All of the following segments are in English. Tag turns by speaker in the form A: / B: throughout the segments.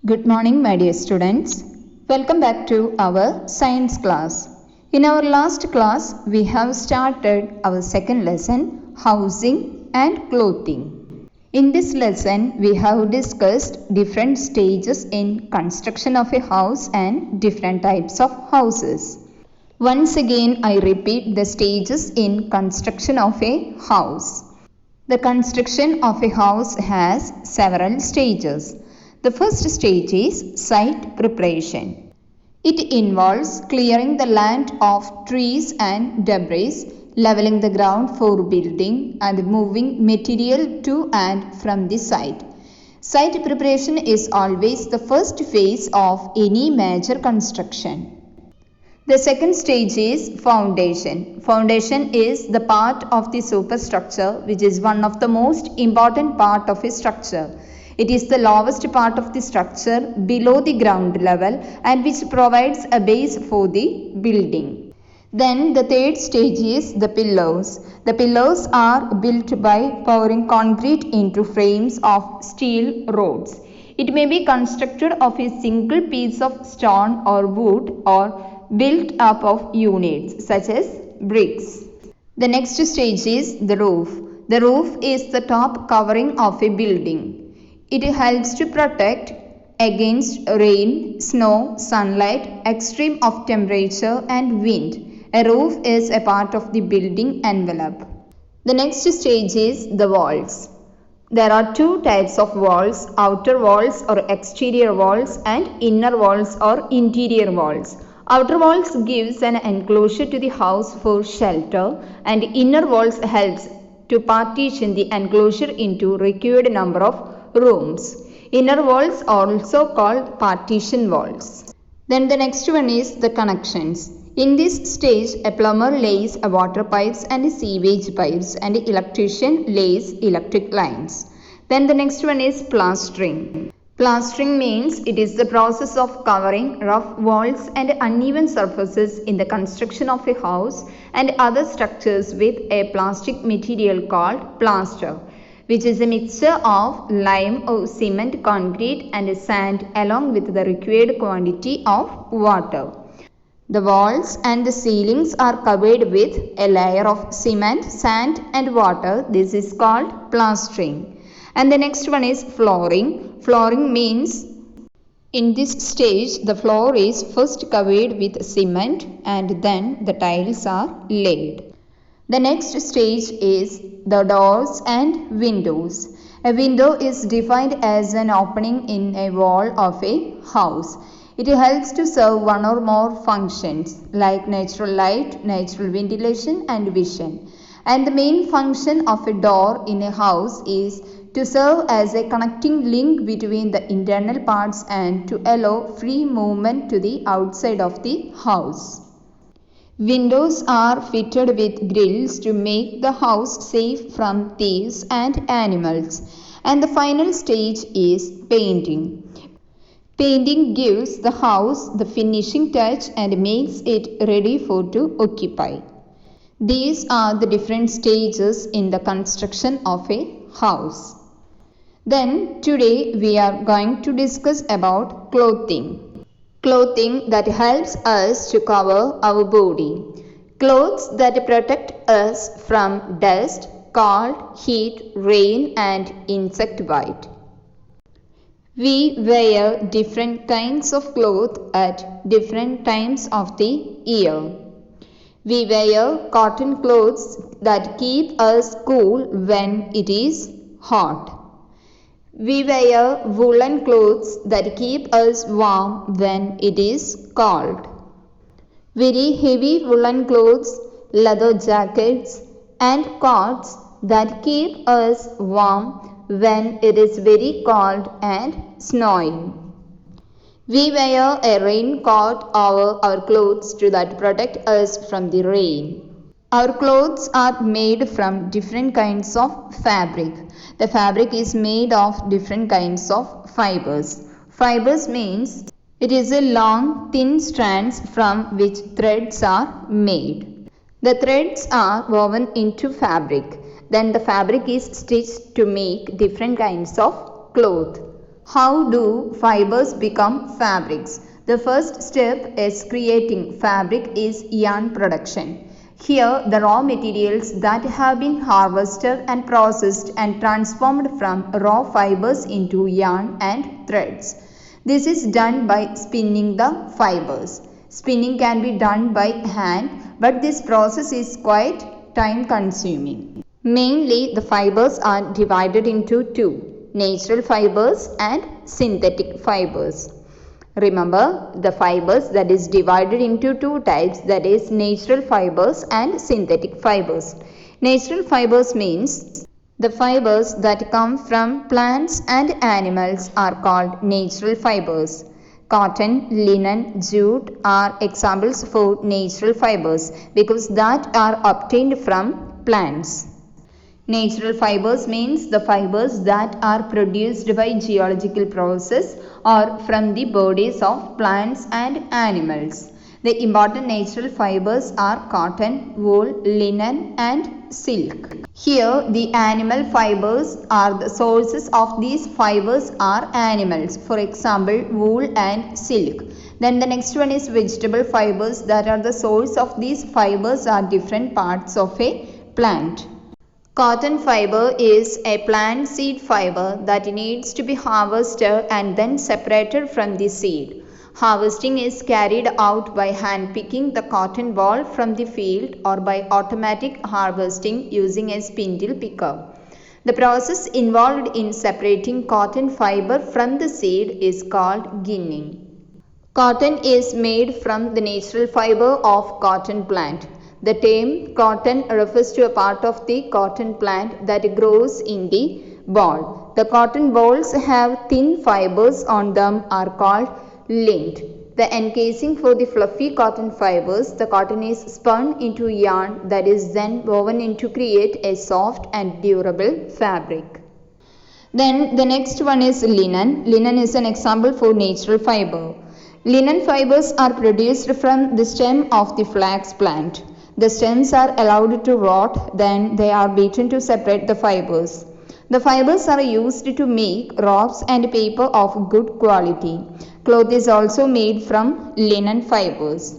A: Good morning, my dear students. Welcome back to our science class. In our last class, we have started our second lesson, housing and clothing. In this lesson, we have discussed different stages in construction of a house and different types of houses. Once again, I repeat the stages in construction of a house. The construction of a house has several stages. The first stage is site preparation. It involves clearing the land of trees and debris, leveling the ground for building, and moving material to and from the site. Site preparation is always the first phase of any major construction. The second stage is foundation. Foundation is the part of the superstructure which is one of the most important part of a structure. It is the lowest part of the structure below the ground level and which provides a base for the building. Then the third stage is the pillars. The pillars are built by pouring concrete into frames of steel rods. It may be constructed of a single piece of stone or wood or built up of units such as bricks. The next stage is the roof. The roof is the top covering of a building. It helps to protect against rain, snow, sunlight, extreme of temperature and wind. A roof is a part of the building envelope. The next stage is the walls. There are two types of walls, outer walls or exterior walls and inner walls or interior walls. Outer walls gives an enclosure to the house for shelter and inner walls helps to partition the enclosure into required number of rooms. Inner walls are also called partition walls. Then the next one is the connections. In this stage, a plumber lays water pipes and sewage pipes and electrician lays electric lines. Then the next one is plastering. Plastering means it is the process of covering rough walls and uneven surfaces in the construction of a house and other structures with a plastic material called plaster, which is a mixture of lime or cement, concrete and sand along with the required quantity of water. The walls and the ceilings are covered with a layer of cement, sand and water. This is called plastering. And the next one is flooring. Flooring means in this stage the floor is first covered with cement and then the tiles are laid. The next stage is the doors and windows. A window is defined as an opening in a wall of a house. It helps to serve one or more functions like natural light, natural ventilation and vision. And the main function of a door in a house is to serve as a connecting link between the internal parts and to allow free movement to the outside of the house. Windows are fitted with grills to make the house safe from thieves and animals. And the final stage is painting. Painting gives the house the finishing touch and makes it ready for to occupy. These are the different stages in the construction of a house. Then today we are going to discuss about clothing. Clothing that helps us to cover our body. Clothes that protect us from dust, cold, heat, rain and insect bite. We wear different kinds of clothes at different times of the year. We wear cotton clothes that keep us cool when it is hot. We wear woolen clothes that keep us warm when it is cold. Very heavy woolen clothes, leather jackets and coats that keep us warm when it is very cold and snowing. We wear a raincoat over our clothes to that protect us from the rain. Our clothes are made from different kinds of fabric. The fabric is made of different kinds of fibers. Fibers means it is a long, thin strands from which threads are made. The threads are woven into fabric. Then the fabric is stitched to make different kinds of cloth. How do fibers become fabrics? The first step is creating fabric is yarn production. Here, the raw materials that have been harvested and processed and transformed from raw fibers into yarn and threads. This is done by spinning the fibers. Spinning can be done by hand, but this process is quite time consuming. Mainly, the fibers are divided into two: natural fibers and synthetic fibers. Remember, the fibers that is divided into two types, that is natural fibers and synthetic fibers. Natural fibers means the fibers that come from plants and animals are called natural fibers. Cotton, linen, jute are examples for natural fibers because that are obtained from plants. Natural fibers means the fibers that are produced by geological process or from the bodies of plants and animals. The important natural fibers are cotton, wool, linen and silk. Here the animal fibers are the sources of these fibers are animals, for example wool and silk. Then the next one is vegetable fibers, that are the source of these fibers are different parts of a plant. Cotton fiber is a plant seed fiber that needs to be harvested and then separated from the seed. Harvesting is carried out by hand picking the cotton ball from the field or by automatic harvesting using a spindle picker. The process involved in separating cotton fiber from the seed is called ginning. Cotton is made from the natural fiber of cotton plant. The term cotton refers to a part of the cotton plant that grows in the ball. The cotton balls have thin fibers on them are called lint. The encasing for the fluffy cotton fibers, the cotton is spun into yarn that is then woven in to create a soft and durable fabric. Then the next one is linen. Linen is an example for natural fiber. Linen fibers are produced from the stem of the flax plant. The stems are allowed to rot, then they are beaten to separate the fibers. The fibers are used to make robes and paper of good quality. Cloth is also made from linen fibers.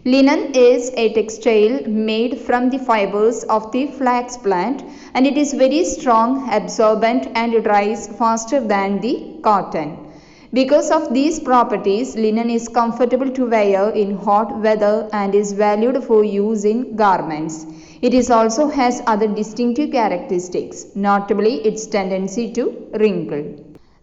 A: Linen is a textile made from the fibers of the flax plant and it is very strong, absorbent and dries faster than the cotton. Because of these properties, linen is comfortable to wear in hot weather and is valued for use in garments. It is also has other distinctive characteristics, notably its tendency to wrinkle.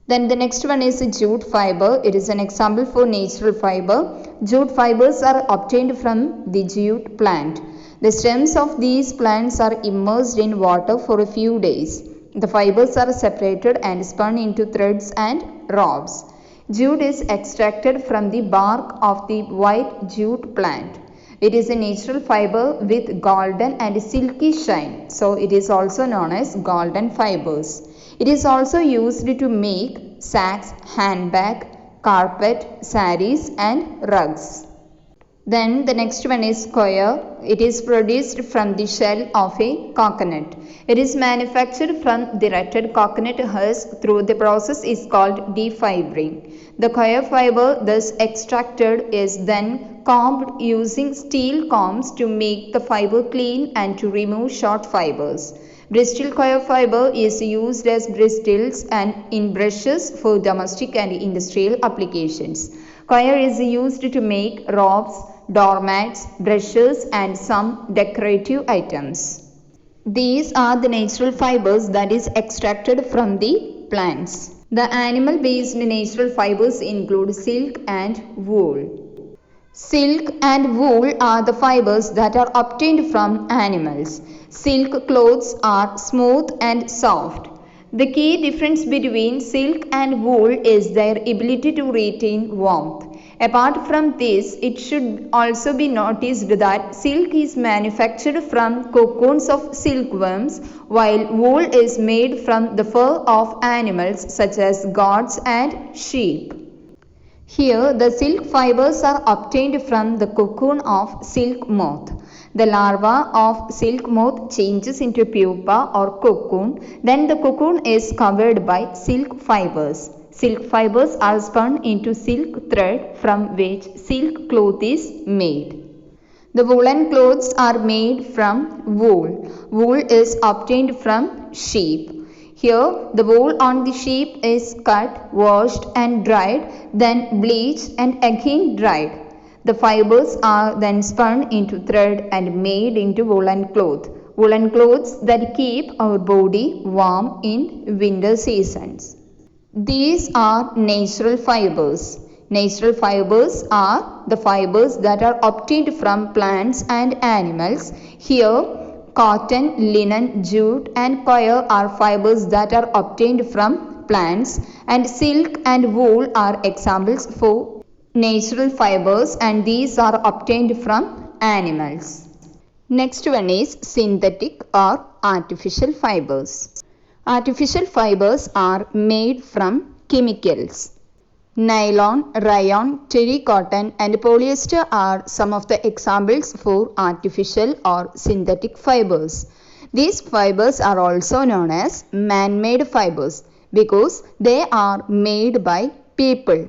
A: Then the next one is jute fiber. It is an example for natural fiber. Jute fibers are obtained from the jute plant. The stems of these plants are immersed in water for a few days. The fibers are separated and spun into threads and robes. Jute is extracted from the bark of the white jute plant. It is a natural fiber with golden and silky shine, so it is also known as golden fibers. It is also used to make sacks, handbag, carpet, saris and rugs. Then the next one is coir. It is produced from the shell of a coconut. It is manufactured from the rotted coconut husk through the process is called defibering. The coir fiber thus extracted is then combed using steel combs to make the fiber clean and to remove short fibers. Bristol coir fiber is used as bristles and in brushes for domestic and industrial applications. Coir is used to make robes, doormats, brushes and some decorative items. These are the natural fibers that is extracted from the plants. The animal based natural fibers include silk and wool. Silk and wool are the fibers that are obtained from animals. Silk clothes are smooth and soft. The key difference between silk and wool is their ability to retain warmth. Apart from this, it should also be noticed that silk is manufactured from cocoons of silkworms, while wool is made from the fur of animals such as goats and sheep. Here, the silk fibers are obtained from the cocoon of silk moth. The larva of silk moth changes into pupa or cocoon, then the cocoon is covered by silk fibers. Silk fibers are spun into silk thread from which silk cloth is made. The woolen clothes are made from wool. Wool is obtained from sheep. Here, the wool on the sheep is cut, washed and dried, then bleached and again dried. The fibers are then spun into thread and made into woolen cloth. Woolen clothes that keep our body warm in winter seasons. These are natural fibers. Natural fibers are the fibers that are obtained from plants and animals. Here, cotton, linen, jute and coir are fibers that are obtained from plants, and silk and wool are examples for natural fibers, and these are obtained from animals. Next one is synthetic or artificial fibers. Artificial fibers are made from chemicals. Nylon, rayon, terrycotton and polyester are some of the examples for artificial or synthetic fibers. These fibers are also known as man-made fibers because they are made by people.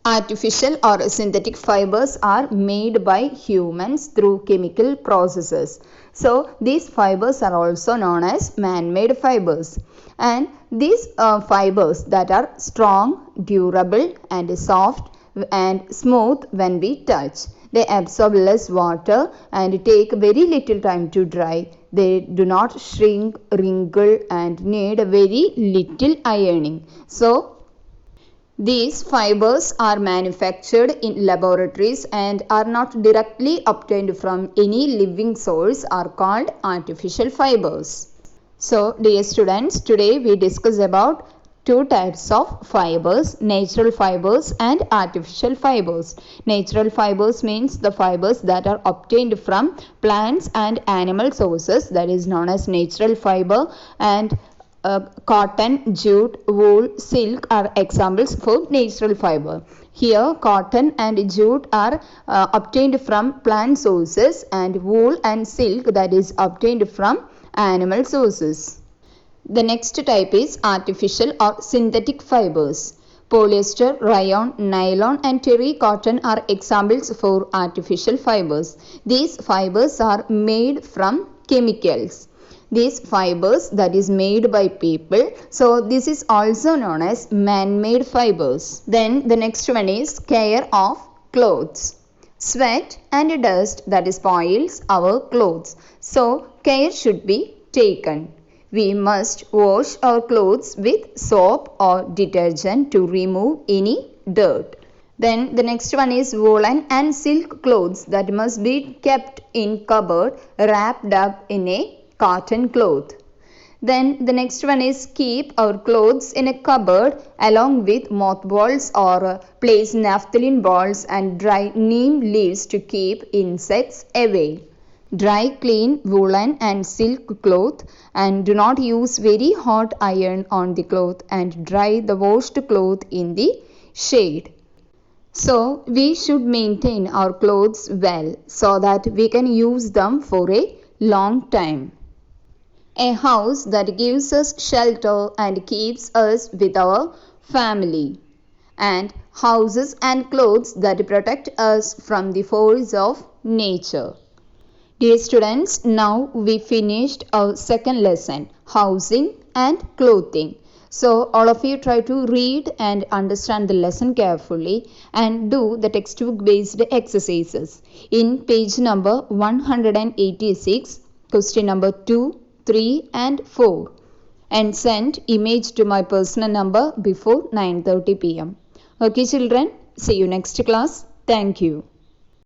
A: Artificial or synthetic fibers are made by humans through chemical processes. So, these fibers are also known as man-made fibers. And these fibers that are strong, durable and soft and smooth when we touch. They absorb less water and take very little time to dry. They do not shrink, wrinkle and need very little ironing. So, these fibers are manufactured in laboratories and are not directly obtained from any living source, are called artificial fibers. So, dear students, today we discuss about two types of fibers, natural fibers and artificial fibers. Natural fibers means the fibers that are obtained from plants and animal sources, that is known as natural fiber, and cotton, jute, wool, silk are examples for natural fiber. Here, cotton and jute are obtained from plant sources, and wool and silk that is obtained from animal sources. The next type is artificial or synthetic fibers. Polyester, rayon, nylon and terrycotton are examples for artificial fibers. These fibers are made from chemicals. These fibers that is made by people. So, this is also known as man-made fibers. Then the next one is care of clothes. Sweat and dust that spoils our clothes. So, care should be taken. We must wash our clothes with soap or detergent to remove any dirt. Then the next one is woolen and silk clothes that must be kept in cupboard wrapped up in a cotton cloth. Then the next one is keep our clothes in a cupboard along with mothballs or place naphthalene balls and dry neem leaves to keep insects away. Dry clean woolen and silk cloth and do not use very hot iron on the cloth and dry the washed cloth in the shade. So, we should maintain our clothes well so that we can use them for a long time. A house that gives us shelter and keeps us with our family. And houses and clothes that protect us from the force of nature. Dear students, now we finished our second lesson, housing and clothing. So, all of you try to read and understand the lesson carefully and do the textbook based exercises. In page number 186, question number 2, 3 and 4, and send image to my personal number before 9:30 p.m. Okay children, see you next class. Thank you.